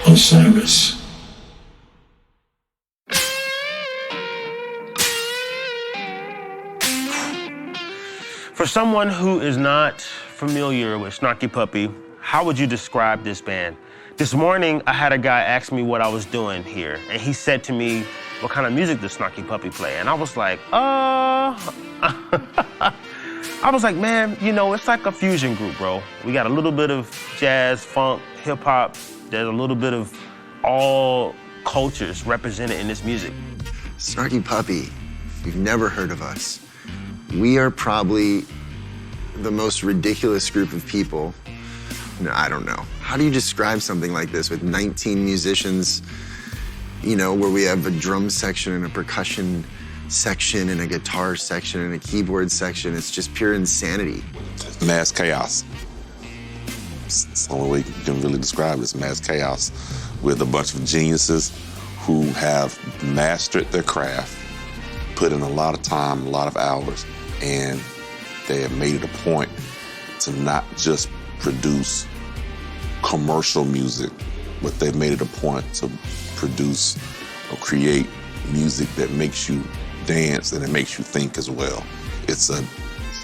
Osiris. For someone who is not familiar with Snarky Puppy, how would you describe this band? This morning, I had a guy ask me what I was doing here, and he said to me, what kind of music does Snarky Puppy play? And I was like, I was like, man, you know, it's like a fusion group, bro. We got a little bit of jazz, funk, hip hop. There's a little bit of all cultures represented in this music. Snarky Puppy, if you've never heard of us, we are probably the most ridiculous group of people. No, I don't know. How do you describe something like this with 19 musicians, you know, where we have a drum section and a percussion section and a guitar section and a keyboard section? It's just pure insanity. Mass chaos. It's the only way you can really describe it. It's mass chaos with a bunch of geniuses who have mastered their craft, put in a lot of time, a lot of hours, and they have made it a point to not just produce commercial music, but they've made it a point to produce or create music that makes you dance and it makes you think as well. It's a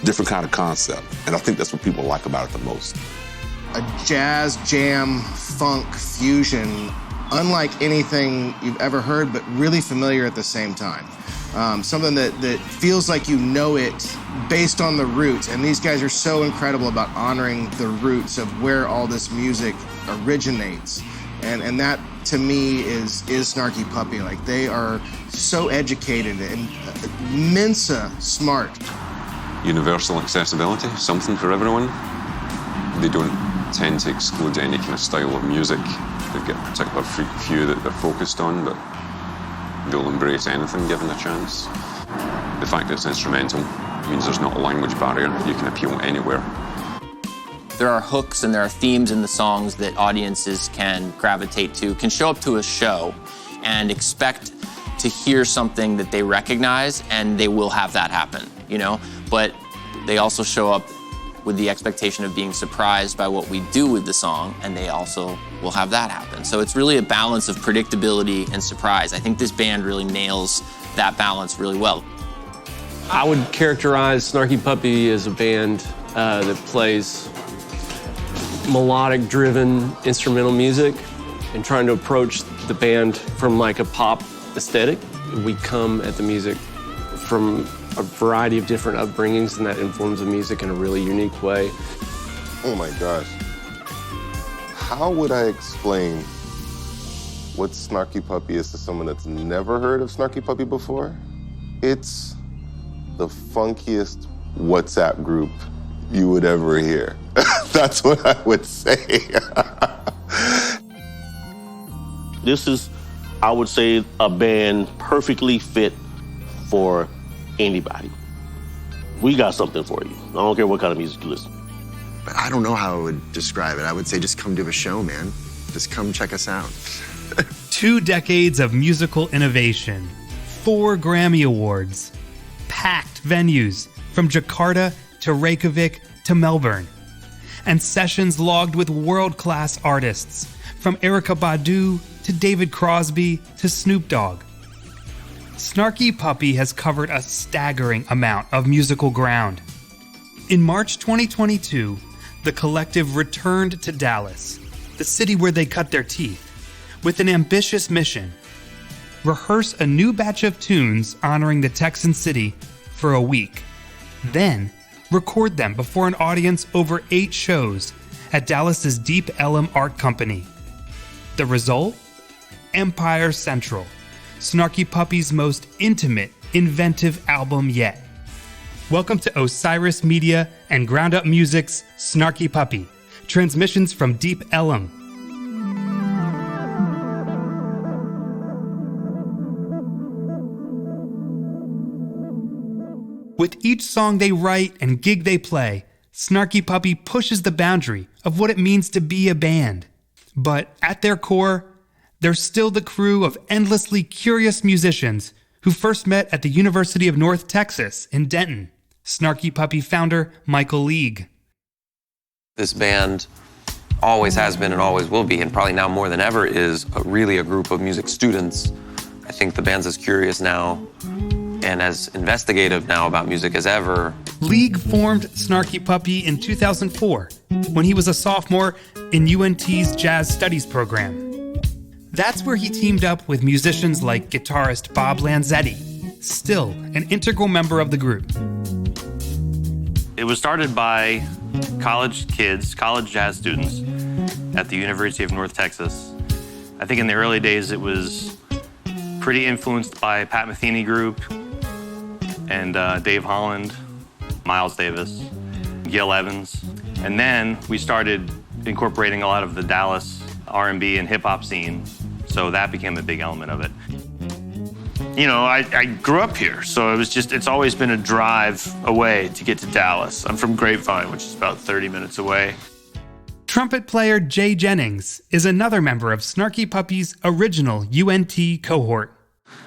different kind of concept, and I think that's what people like about it the most. A jazz, jam, funk fusion, unlike anything you've ever heard, but really familiar at the same time. Something that feels like you know it based on the roots, and these guys are so incredible about honoring the roots of where all this music originates. And that, to me, is Snarky Puppy. Like, they are so educated and Mensa smart. Universal accessibility, something for everyone. They don't tend to exclude any kind of style of music. They've got a particular few that they're focused on, but they'll embrace anything given a chance. The fact that it's instrumental means there's not a language barrier. You can appeal anywhere. There are hooks and there are themes in the songs that audiences can gravitate to, can show up to a show and expect to hear something that they recognize, and they will have that happen, you know? But they also show up with the expectation of being surprised by what we do with the song, and they also will have that happen. So it's really a balance of predictability and surprise. I think this band really nails that balance really well. I would characterize Snarky Puppy as a band that plays melodic-driven instrumental music and trying to approach the band from like a pop aesthetic. We come at the music from a variety of different upbringings, and that informs the music in a really unique way. Oh my gosh. How would I explain what Snarky Puppy is to someone that's never heard of Snarky Puppy before? It's the funkiest WhatsApp group you would ever hear. That's what I would say. This is, I would say, a band perfectly fit for anybody. We got something for you. I don't care what kind of music you listen. But I don't know how I would describe it. I would say just come to a show, man. Just come check us out. 2 decades of musical innovation, 4 Grammy Awards, packed venues from Jakarta to Reykjavik to Melbourne, and sessions logged with world-class artists from Erykah Badu to David Crosby to Snoop Dogg. Snarky Puppy has covered a staggering amount of musical ground. In March 2022, the collective returned to Dallas, the city where they cut their teeth, with an ambitious mission: rehearse a new batch of tunes honoring the Texan city for a week, then record them before an audience over 8 shows at Dallas's Deep Ellum Art Company. The result? Empire Central, Snarky Puppy's most intimate, inventive album yet. Welcome to Osiris Media and Ground Up Music's Snarky Puppy, transmissions from Deep Ellum. With each song they write and gig they play, Snarky Puppy pushes the boundary of what it means to be a band. But at their core, they're still the crew of endlessly curious musicians who first met at the University of North Texas in Denton. Snarky Puppy founder Michael League. This band always has been and always will be, and probably now more than ever, is really a group of music students. I think the band's as curious now and as investigative now about music as ever. League formed Snarky Puppy in 2004 when he was a sophomore in UNT's Jazz Studies program. That's where he teamed up with musicians like guitarist Bob Lanzetti, still an integral member of the group. It was started by college kids, college jazz students at the University of North Texas. I think in the early days it was pretty influenced by Pat Metheny Group and Dave Holland, Miles Davis, Gil Evans. And then we started incorporating a lot of the Dallas R&B and hip hop scene, so that became a big element of it. You know, I grew up here, so it's always been a drive away to get to Dallas. I'm from Grapevine, which is about 30 minutes away. Trumpet player Jay Jennings is another member of Snarky Puppy's original UNT cohort.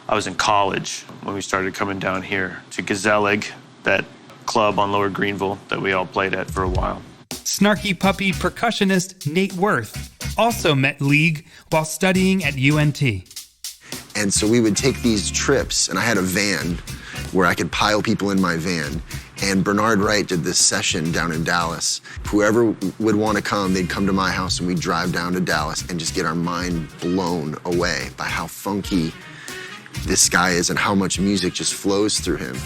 I was in college when we started coming down here to Gazelig, that club on Lower Greenville that we all played at for a while. Snarky Puppy percussionist Nate Worth also met League while studying at UNT. And so we would take these trips, and I had a van where I could pile people in my van. And Bernard Wright did this session down in Dallas. Whoever would want to come, they'd come to my house, and we'd drive down to Dallas and just get our mind blown away by how funky this guy is and how much music just flows through him.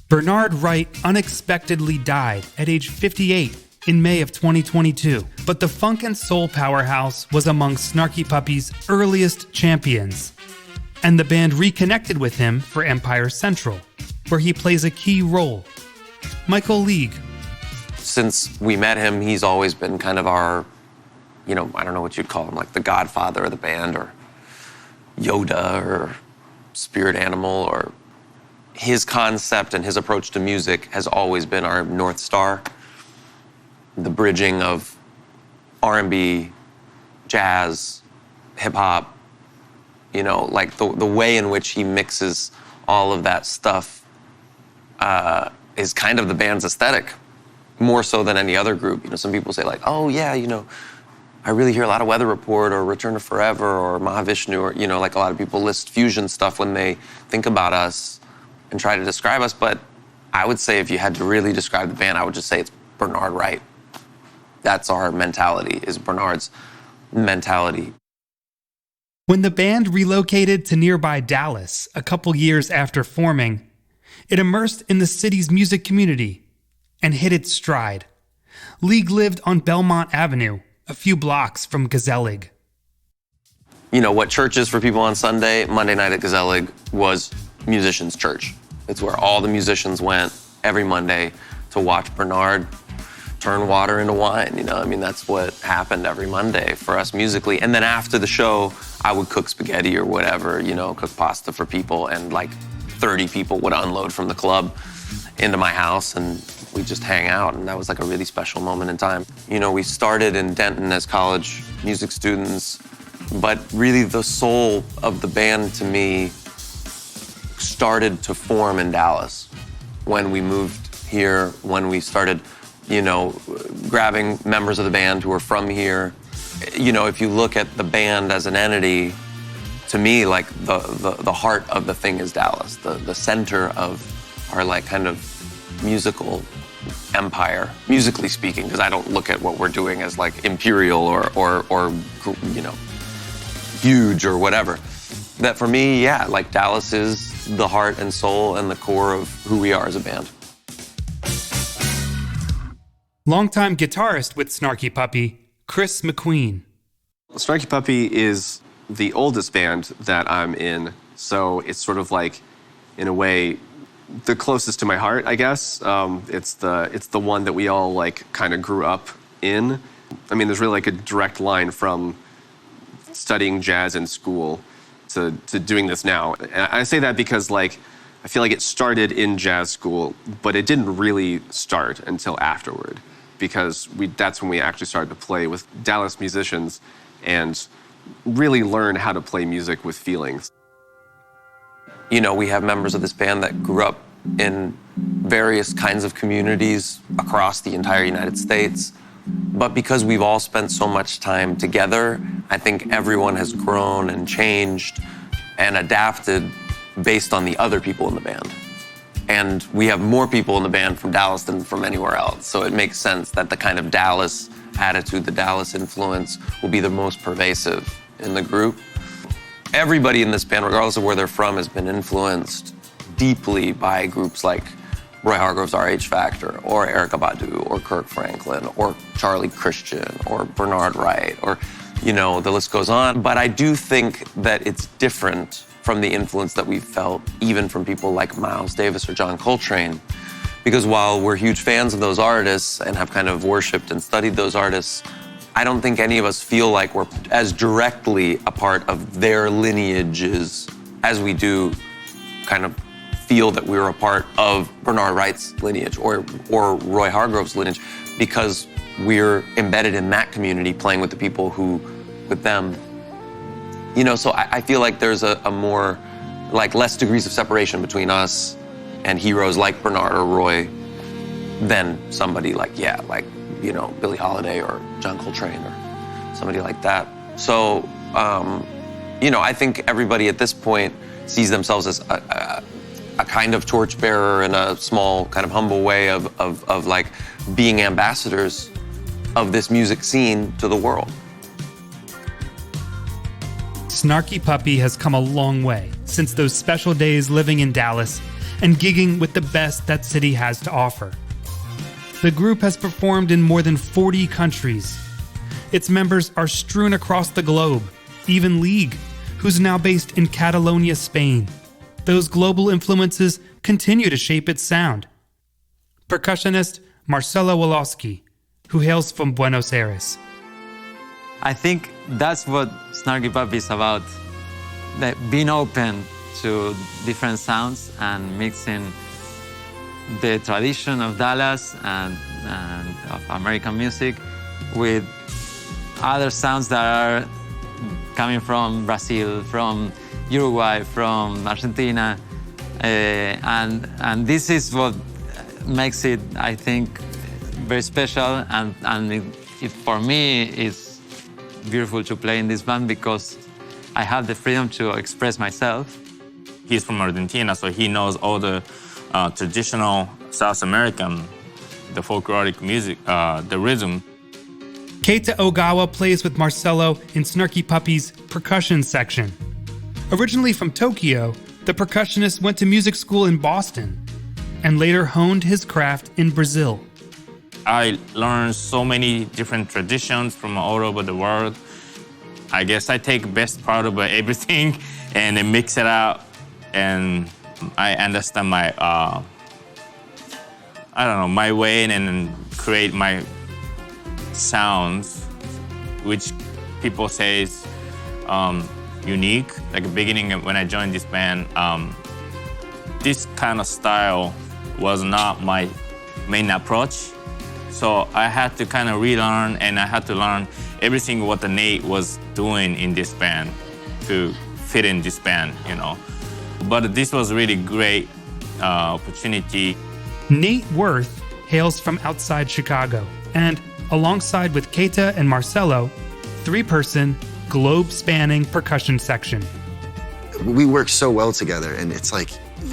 Bernard Wright unexpectedly died at age 58 in May of 2022, but the funk and soul powerhouse was among Snarky Puppy's earliest champions, and the band reconnected with him for Empire Central, where he plays a key role. Michael League. Since we met him, he's always been kind of our, I don't know what you'd call him, like the godfather of the band, or Yoda, or spirit animal, or his concept and his approach to music has always been our North Star. The bridging of R&B, jazz, hip-hop, like the way in which he mixes all of that stuff is kind of the band's aesthetic, more so than any other group. Some people say like, oh yeah, I really hear a lot of Weather Report or Return to Forever or Mahavishnu, or, like a lot of people list fusion stuff when they think about us and try to describe us. But I would say if you had to really describe the band, I would just say it's Bernard Wright. That's our mentality, is Bernard's mentality. When the band relocated to nearby Dallas a couple years after forming, it immersed in the city's music community and hit its stride. League lived on Belmont Avenue, a few blocks from Gazelig. What church is for people on Sunday, Monday night at Gazelig was musicians' church. It's where all the musicians went every Monday to watch Bernard turn water into wine. That's what happened every Monday for us musically. And then after the show, I would cook spaghetti or whatever, cook pasta for people, and like 30 people would unload from the club into my house, and we'd just hang out, and that was like a really special moment in time. We started in Denton as college music students, but really the soul of the band to me started to form in Dallas when we moved here, when we started grabbing members of the band who are from here. If you look at the band as an entity, to me, like the heart of the thing is Dallas, the center of our like kind of musical empire, musically speaking, because I don't look at what we're doing as like imperial or huge or whatever. That for me, yeah, like Dallas is the heart and soul and the core of who we are as a band. Longtime guitarist with Snarky Puppy, Chris McQueen. Snarky Puppy is the oldest band that I'm in, so it's sort of like, in a way, the closest to my heart, I guess. It's the one that we all like kind of grew up in. There's really like a direct line from studying jazz in school to doing this now. And I say that because like I feel like it started in jazz school, but it didn't really start until afterward, because that's when we actually started to play with Dallas musicians and really learn how to play music with feelings. We have members of this band that grew up in various kinds of communities across the entire United States. But because we've all spent so much time together, I think everyone has grown and changed and adapted based on the other people in the band. And we have more people in the band from Dallas than from anywhere else. So it makes sense that the kind of Dallas attitude, the Dallas influence will be the most pervasive in the group. Everybody in this band, regardless of where they're from, has been influenced deeply by groups like Roy Hargrove's RH Factor, or Erykah Badu, or Kirk Franklin, or Charlie Christian, or Bernard Wright, or, you know, the list goes on. But I do think that it's different from the influence that we've felt even from people like Miles Davis or John Coltrane. Because while we're huge fans of those artists and have kind of worshipped and studied those artists, I don't think any of us feel like we're as directly a part of their lineages as we do kind of feel that we're a part of Bernard Wright's lineage or Roy Hargrove's lineage, because we're embedded in that community playing with the people who, with them. You know, so I feel like there's a more, like, less degrees of separation between us and heroes like Bernard or Roy than somebody like, you know, Billie Holiday or John Coltrane or somebody like that. So, you know, I think everybody at this point sees themselves as a kind of torchbearer in a small, kind of humble way of like being ambassadors of this music scene to the world. Snarky Puppy has come a long way since those special days living in Dallas and gigging with the best that city has to offer. The group has performed in more than 40 countries. Its members are strewn across the globe, even League, who's now based in Catalonia, Spain. Those global influences continue to shape its sound. Percussionist Marcelo Wolowski, who hails from Buenos Aires. I think that's what Snarky Puppy is about, that being open to different sounds and mixing the tradition of Dallas and of American music with other sounds that are coming from Brazil, from Uruguay, from Argentina, and this is what makes it, I think, very special, and it for me it's beautiful to play in this band because I have the freedom to express myself. He's from Argentina, so he knows all the traditional South American, the folkloric music, the rhythm. Keita Ogawa plays with Marcelo in Snarky Puppy's percussion section. Originally from Tokyo, the percussionist went to music school in Boston and later honed his craft in Brazil. I learned so many different traditions from all over the world. I guess I take best part of everything and then mix it out, and I understand my, I don't know, my way, and then create my sounds, which people say is unique. Like the beginning when I joined this band, this kind of style was not my main approach. So I had to kind of relearn, and I had to learn everything what the Nate was doing in this band to fit in this band, you know. But this was really great opportunity. Nate Worth hails from outside Chicago, and alongside with Keita and Marcelo, three-person, globe-spanning percussion section. We work so well together, and it's like,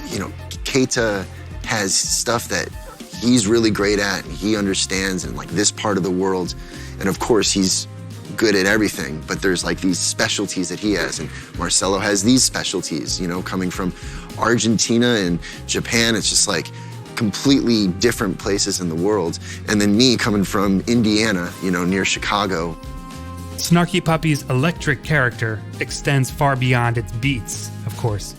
you know, Keita has stuff that he's really great at, and he understands in like this part of the world. And of course, he's good at everything, but there's like these specialties that he has, and Marcelo has these specialties, you know, coming from Argentina and Japan. It's just like completely different places in the world. And then me coming from Indiana, you know, near Chicago. Snarky Puppy's electric character extends far beyond its beats, of course.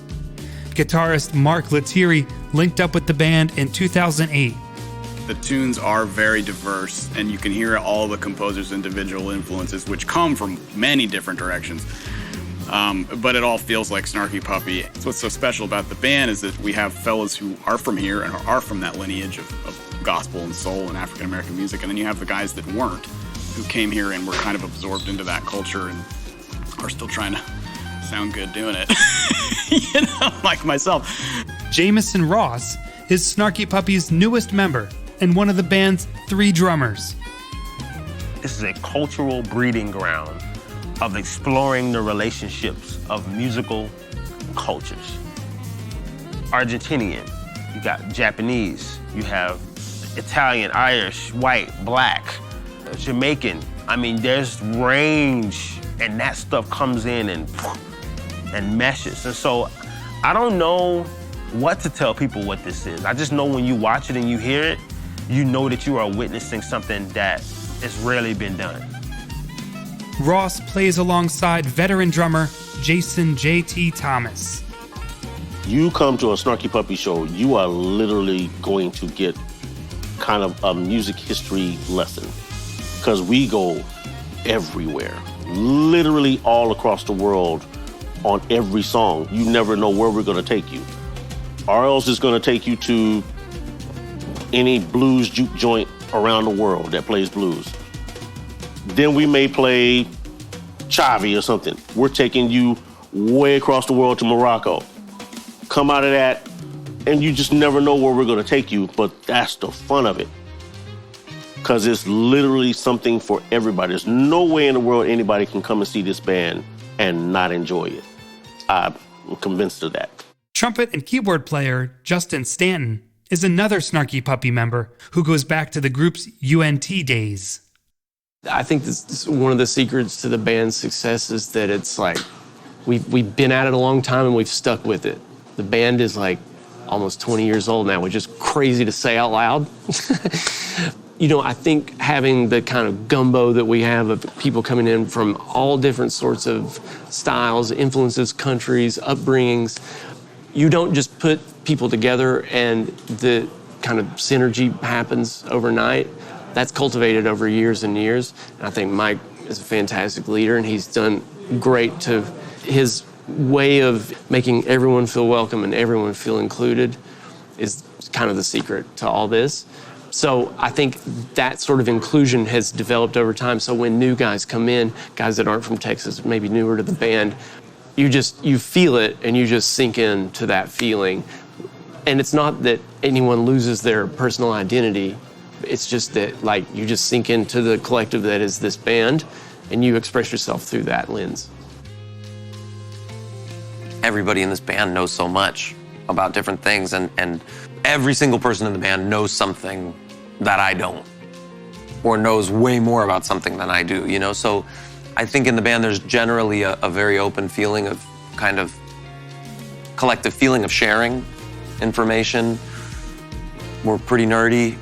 Guitarist Mark Lettieri linked up with the band in 2008. The tunes are very diverse, and you can hear all the composers' individual influences, which come from many different directions. But it all feels like Snarky Puppy. So what's so special about the band is that we have fellas who are from here and are from that lineage of gospel and soul and African-American music, and then you have the guys that weren't, who came here and were kind of absorbed into that culture and are still trying to sound good doing it. You know, like myself. Jameson Ross is Snarky Puppy's newest member and one of the band's three drummers. This is a cultural breeding ground of exploring the relationships of musical cultures. Argentinian, you got Japanese, you have Italian, Irish, white, black, Jamaican. I mean, there's range, and that stuff comes in and meshes. And so I don't know what to tell people what this is. I just know when you watch it and you hear it, you know that you are witnessing something that has rarely been done. Ross plays alongside veteran drummer Jason J.T. Thomas. You come to a Snarky Puppy show, you are literally going to get kind of a music history lesson, because we go everywhere, literally all across the world on every song. You never know where we're going to take you. RL's is going to take you to any blues juke joint around the world that plays blues. Then we may play Chavi or something. We're taking you way across the world to Morocco. Come out of that, and you just never know where we're going to take you, but that's the fun of it. Because it's literally something for everybody. There's no way in the world anybody can come and see this band and not enjoy it. I'm convinced of that. Trumpet and keyboard player Justin Stanton is another Snarky Puppy member who goes back to the group's UNT days. I think this one of the secrets to the band's success is that it's like we've been at it a long time and we've stuck with it. The band is like almost 20 years old now, which is crazy to say out loud. You know, I think having the kind of gumbo that we have of people coming in from all different sorts of styles, influences, countries, upbringings, you don't just put people together and the kind of synergy happens overnight. That's cultivated over years and years. And I think Mike is a fantastic leader, and he's done great to his way of making everyone feel welcome and everyone feel included is kind of the secret to all this. So I think that sort of inclusion has developed over time. So when new guys come in, guys that aren't from Texas, maybe newer to the band, you feel it and you just sink into that feeling. And it's not that anyone loses their personal identity. It's just that, like, you just sink into the collective that is this band and you express yourself through that lens. Everybody in this band knows so much about different things, and every single person in the band knows something that I don't, or knows way more about something than I do, you know? So I think in the band there's generally a very open feeling of kind of collective feeling of sharing information. We're pretty nerdy,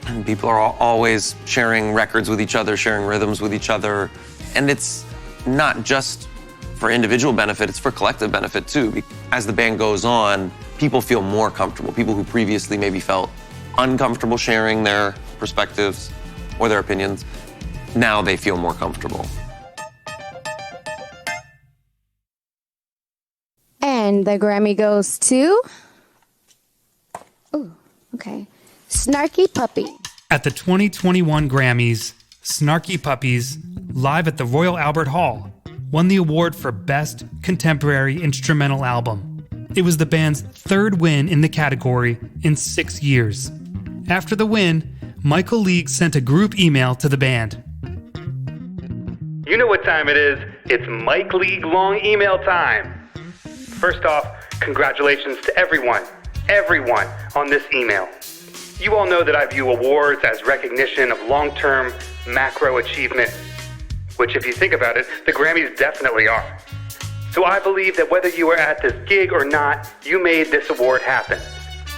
and people are always sharing records with each other, sharing rhythms with each other. And it's not just for individual benefit, it's for collective benefit too. As the band goes on, people feel more comfortable. People who previously maybe felt uncomfortable sharing their perspectives or their opinions, now they feel more comfortable. And the Grammy goes to... Oh, okay. Snarky Puppy. At the 2021 Grammys, Snarky Puppies, live at the Royal Albert Hall, won the award for Best Contemporary Instrumental Album. It was the band's third win in the category in 6 years. After the win, Michael League sent a group email to the band. You know what time it is. It's Mike League long email time. First off, congratulations to everyone on this email. You all know that I view awards as recognition of long-term macro achievement, which, if you think about it, the Grammys definitely are. So I believe that whether you were at this gig or not, you made this award happen.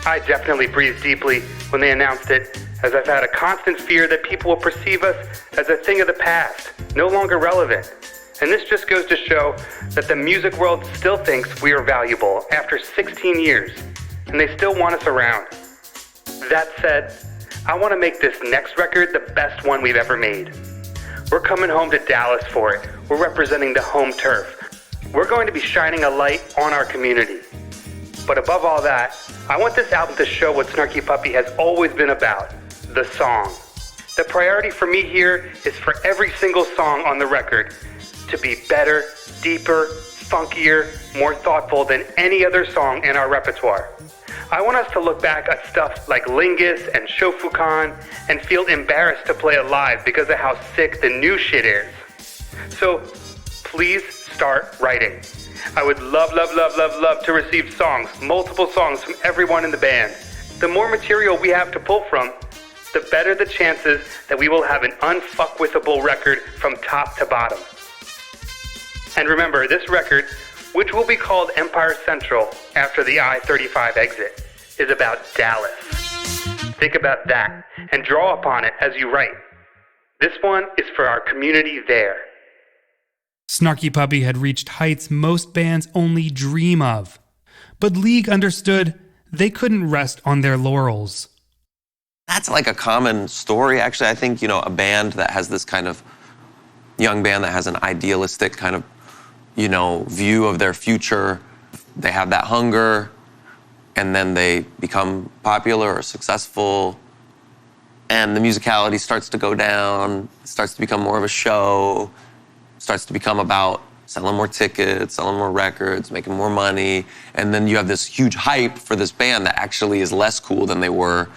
I definitely breathed deeply when they announced it, as I've had a constant fear that people will perceive us as a thing of the past, no longer relevant. And this just goes to show that the music world still thinks we are valuable after 16 years, and they still want us around. That said, I want to make this next record the best one we've ever made. We're coming home to Dallas for it. We're representing the home turf. We're going to be shining a light on our community. But above all that, I want this album to show what Snarky Puppy has always been about, the song. The priority for me here is for every single song on the record to be better, deeper, funkier, more thoughtful than any other song in our repertoire. I want us to look back at stuff like Lingus and Shofukan and feel embarrassed to play it live because of how sick the new shit is. So please start writing. I would love to receive songs, multiple songs from everyone in the band. The more material we have to pull from, the better the chances that we will have an unfuckwithable record from top to bottom. And remember, this record, which will be called Empire Central after the I-35 exit, is about Dallas. Think about that and draw upon it as you write. This one is for our community there. Snarky Puppy had reached heights most bands only dream of. But League understood they couldn't rest on their laurels. That's like a common story, actually. I think, a band that has this kind of young band that has an idealistic kind of, view of their future. They have that hunger, and then they become popular or successful, and the musicality starts to go down, starts to become more of a show, starts to become about selling more tickets, selling more records, making more money, and then you have this huge hype for this band that actually is less cool than they were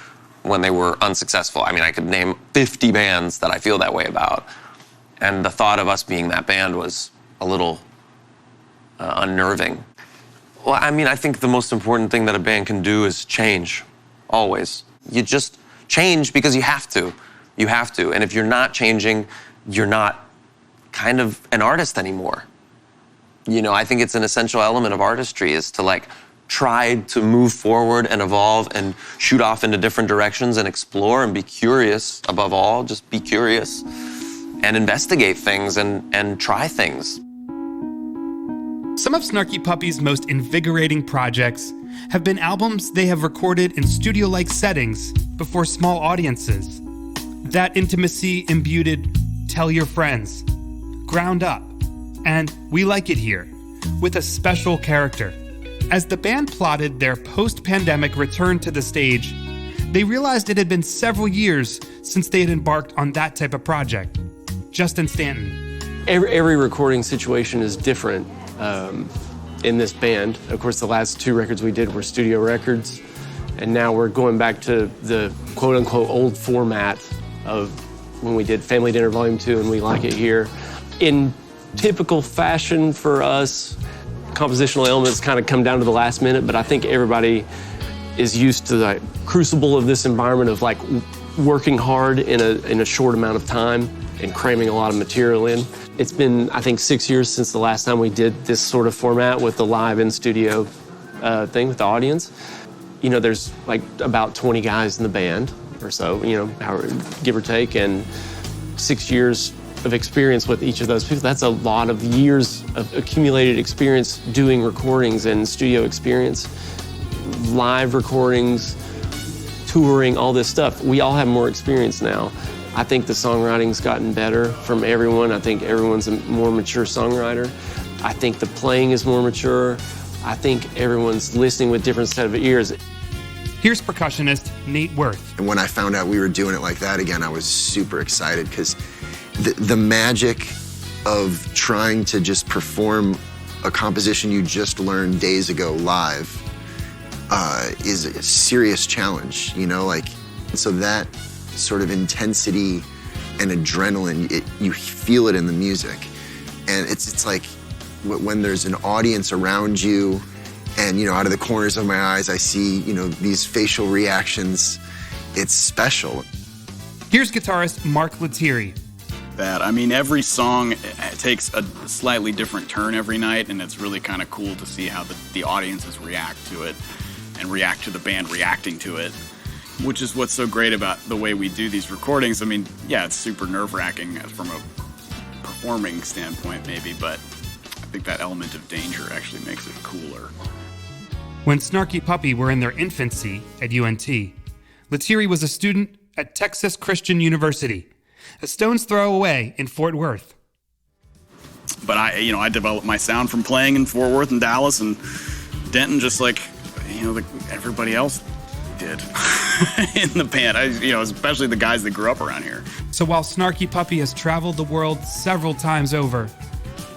when they were unsuccessful. I mean, I could name 50 bands that I feel that way about. And the thought of us being that band was a little unnerving. Well, I mean, I think the most important thing that a band can do is change, always. You just change because you have to. You have to. And if you're not changing, you're not kind of an artist anymore. I think it's an essential element of artistry is to try to move forward and evolve and shoot off into different directions and explore and be curious above all. Just be curious and investigate things and try things. Some of Snarky Puppy's most invigorating projects have been albums they have recorded in studio-like settings before small audiences. That intimacy imbued Tell Your Friends, Ground Up, and We Like It Here, with a special character. As the band plotted their post-pandemic return to the stage, they realized it had been several years since they had embarked on that type of project. Justin Stanton. Every recording situation is different in this band. Of course, the last two records we did were studio records, and now we're going back to the quote-unquote old format of when we did Family Dinner Volume 2 and We Like It Here. In typical fashion for us, compositional elements kind of come down to the last minute, but I think everybody is used to the crucible of this environment of working hard in a short amount of time and cramming a lot of material in. It's been, I think, 6 years since the last time we did this sort of format with the live in-studio thing with the audience. There's about 20 guys in the band or so, give or take, and 6 years of experience with each of those people. That's a lot of years of accumulated experience doing recordings and studio experience, live recordings, touring, all this stuff. We all have more experience now. I think the songwriting's gotten better from everyone. I think everyone's a more mature songwriter. I think the playing is more mature. I think everyone's listening with different set of ears. Here's percussionist Nate Worth. And when I found out we were doing it like that again, I was super excited because the magic of trying to just perform a composition you just learned days ago live is a serious challenge, so that sort of intensity and adrenaline, you feel it in the music. And it's like when there's an audience around you and, out of the corners of my eyes, I see, these facial reactions, it's special. Here's guitarist Mark Lettieri. Every song takes a slightly different turn every night, and it's really kind of cool to see how the audiences react to it and react to the band reacting to it, which is what's so great about the way we do these recordings. It's super nerve-wracking from a performing standpoint maybe, but I think that element of danger actually makes it cooler. When Snarky Puppy were in their infancy at UNT, Lettieri was a student at Texas Christian University, a stone's throw away in Fort Worth. But I developed my sound from playing in Fort Worth and Dallas and Denton, just like everybody else did in the band. Especially the guys that grew up around here. So while Snarky Puppy has traveled the world several times over,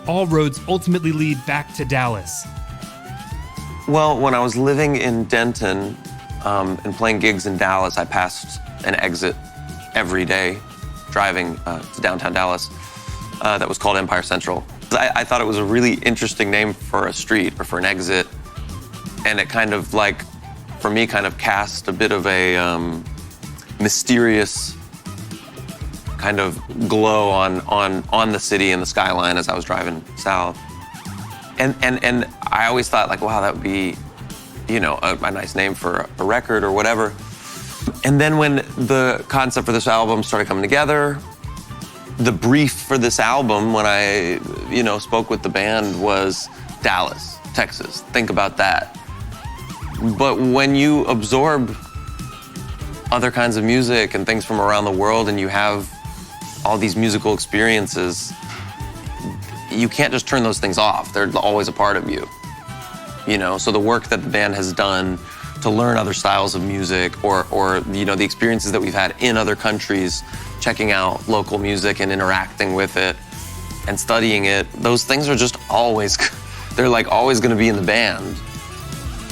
all roads ultimately lead back to Dallas. Well, when I was living in Denton, and playing gigs in Dallas, I passed an exit every day driving to downtown Dallas that was called Empire Central. I thought it was a really interesting name for a street or for an exit, and it kind of like, for me, kind of cast a bit of a mysterious kind of glow on the city and the skyline as I was driving south. And I always thought, like, wow, that would be, you know, a nice name for a record or whatever. And then when the concept for this album started coming together, the brief for this album, when I, you know, spoke with the band, was Dallas, Texas. Think about that. But when you absorb other kinds of music and things from around the world and you have all these musical experiences, you can't just turn those things off. They're always a part of you. You know, so the work that the band has done to learn other styles of music or you know, the experiences that we've had in other countries, checking out local music and interacting with it and studying it, those things are just always, they're like always gonna be in the band.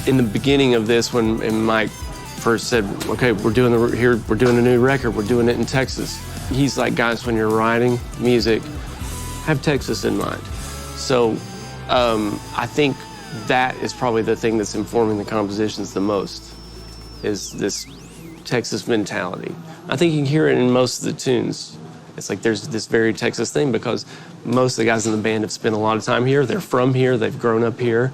In the beginning of this, when Mike first said, okay, we're doing a new record, we're doing it in Texas. He's like, guys, when you're writing music, have Texas in mind. So I think that is probably the thing that's informing the compositions the most, is this Texas mentality. I think you can hear it in most of the tunes. It's like there's this very Texas thing because most of the guys in the band have spent a lot of time here. They're from here, they've grown up here.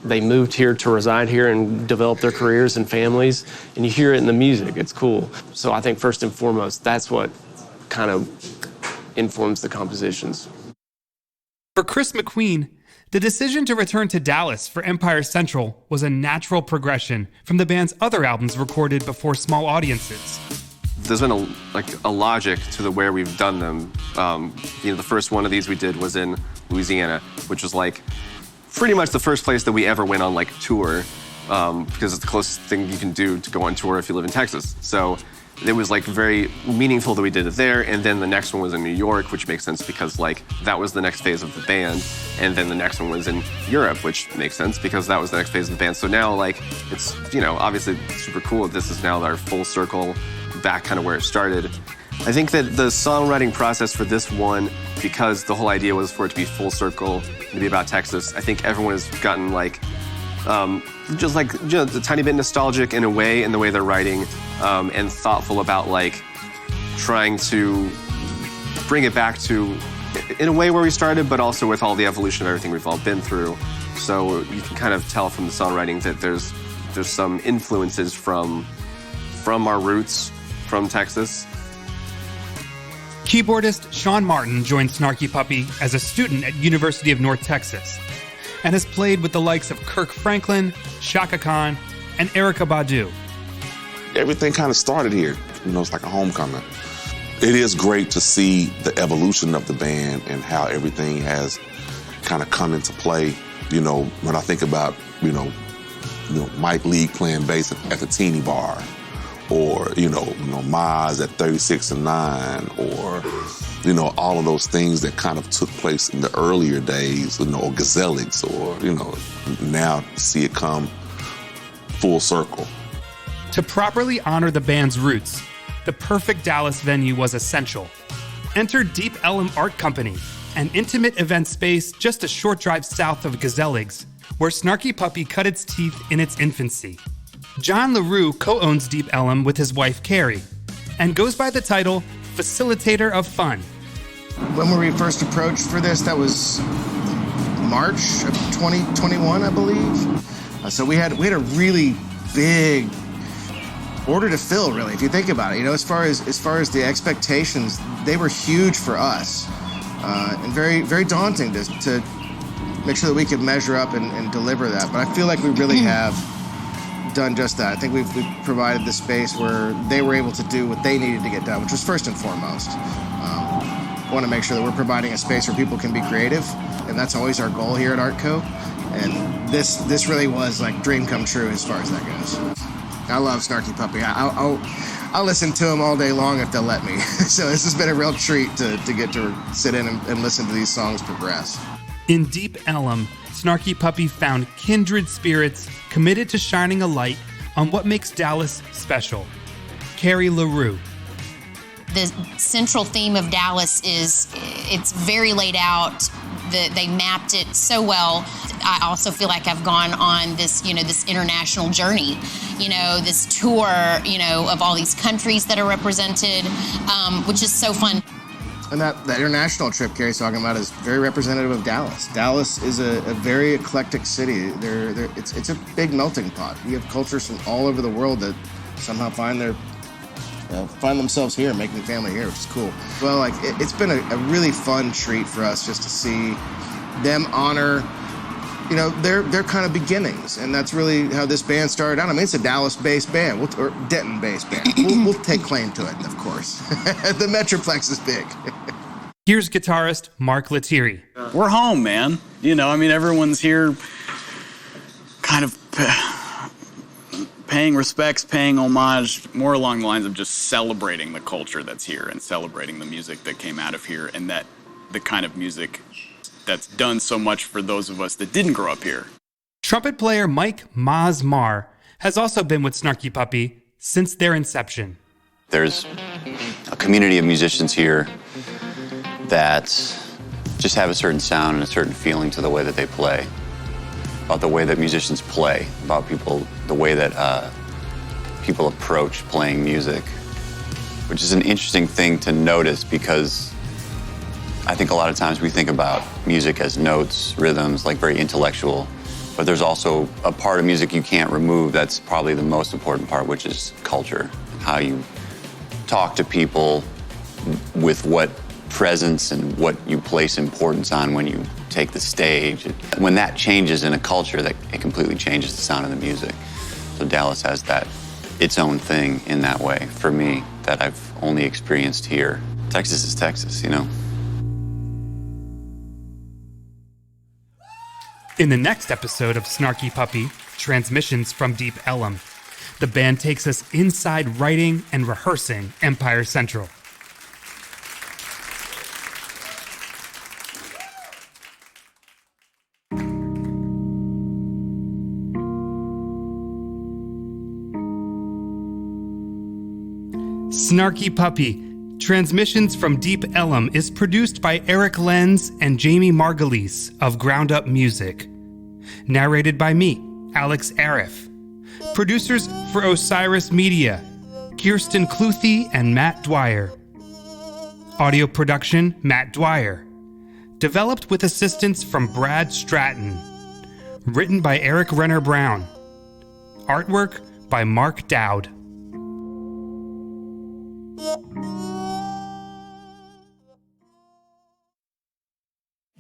They moved here to reside here and develop their careers and families, and you hear it in the music. It's cool. So I think first and foremost, that's what kind of informs the compositions. For Chris McQueen, the decision to return to Dallas for Empire Central was a natural progression from the band's other albums recorded before small audiences. There's been a logic to the where we've done them. You know, the first one of these we did was in Louisiana, which was like pretty much the first place that we ever went on like tour, because it's the closest thing you can do to go on tour if you live in Texas. So it was like very meaningful that we did it there. And then the next one was in New York, which makes sense because like that was the next phase of the band. And then the next one was in Europe, which makes sense because that was the next phase of the band. So now like it's, you know, obviously super cool that this is now our full circle back kind of where it started. I think that the songwriting process for this one, because the whole idea was for it to be full circle, to be about Texas, I think everyone has gotten like, just like, you know, a tiny bit nostalgic in a way, in the way they're writing, and thoughtful about like trying to bring it back to, in a way where we started, but also with all the evolution of everything we've all been through. So you can kind of tell from the songwriting that there's some influences from our roots, from Texas. Keyboardist Sean Martin joined Snarky Puppy as a student at University of North Texas and has played with the likes of Kirk Franklin, Chaka Khan, and Erykah Badu. Everything kind of started here. You know, it's like a homecoming. It is great to see the evolution of the band and how everything has kind of come into play. You know, when I think about, you know Mike Leake playing bass at the Teeny Bar, or, you know, Maz at 36 and 9, or, you know, all of those things that kind of took place in the earlier days, you know, or Gazellix, or, you know, now see it come full circle. To properly honor the band's roots, the perfect Dallas venue was essential. Enter Deep Ellum Art Company, an intimate event space just a short drive south of Gazellix, where Snarky Puppy cut its teeth in its infancy. John LaRue co-owns Deep Ellum with his wife, Carrie, and goes by the title Facilitator of Fun. When were we first approached for this? That was March of 2021, I believe. So we had a really big order to fill, really, if you think about it. You know, as far as the expectations, they were huge for us, and very, very daunting to make sure that we could measure up and deliver that. But I feel like we really have done just that. I think we've provided the space where they were able to do what they needed to get done, which was first and foremost. I want to make sure that we're providing a space where people can be creative, and that's always our goal here at ArtCo. And this really was like dream come true as far as that goes. I love Snarky Puppy. I'll listen to them all day long if they'll let me. So this has been a real treat to get to sit in and listen to these songs progress. In Deep Ellum, Snarky Puppy found kindred spirits committed to shining a light on what makes Dallas special. Carrie LaRue. The central theme of Dallas is it's very laid out. They mapped it so well. I also feel like I've gone on this, this international journey, this tour, of all these countries that are represented, which is so fun. And that international trip Carrie's talking about is very representative of Dallas. Dallas is a very eclectic city. It's a big melting pot. We have cultures from all over the world that somehow find themselves here, making family here, which is cool. Well, it's been a really fun treat for us just to see them honor, their kind of beginnings, and that's really how this band started out. I mean, it's a Dallas-based band, or Denton-based band. We'll take claim to it, of course. The Metroplex is big. Here's guitarist Mark Lettieri. We're home, man. Everyone's here kind of paying respects, paying homage, more along the lines of just celebrating the culture that's here and celebrating the music that came out of here, and that the kind of music that's done so much for those of us that didn't grow up here. Trumpet player Mike Maz Marr has also been with Snarky Puppy since their inception. There's a community of musicians here that just have a certain sound and a certain feeling to the way that they play, about the way that musicians play, about the way that people approach playing music, which is an interesting thing to notice because I think a lot of times we think about music as notes, rhythms, like very intellectual, but there's also a part of music you can't remove that's probably the most important part, which is culture. How you talk to people with what presence and what you place importance on when you take the stage. When that changes in a culture, that it completely changes the sound of the music. So Dallas has its own thing in that way for me that I've only experienced here. Texas is Texas, In the next episode of Snarky Puppy, Transmissions from Deep Ellum, the band takes us inside writing and rehearsing Empire Central. Snarky Puppy, Transmissions from Deep Ellum is produced by Eric Lenz and Jamie Margulies of Ground Up Music. Narrated by me, Alex Arif. Producers for Osiris Media, Kirsten Cluthy and Matt Dwyer. Audio production, Matt Dwyer. Developed with assistance from Brad Stratton. Written by Eric Renner Brown. Artwork by Mark Dowd.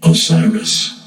Osiris.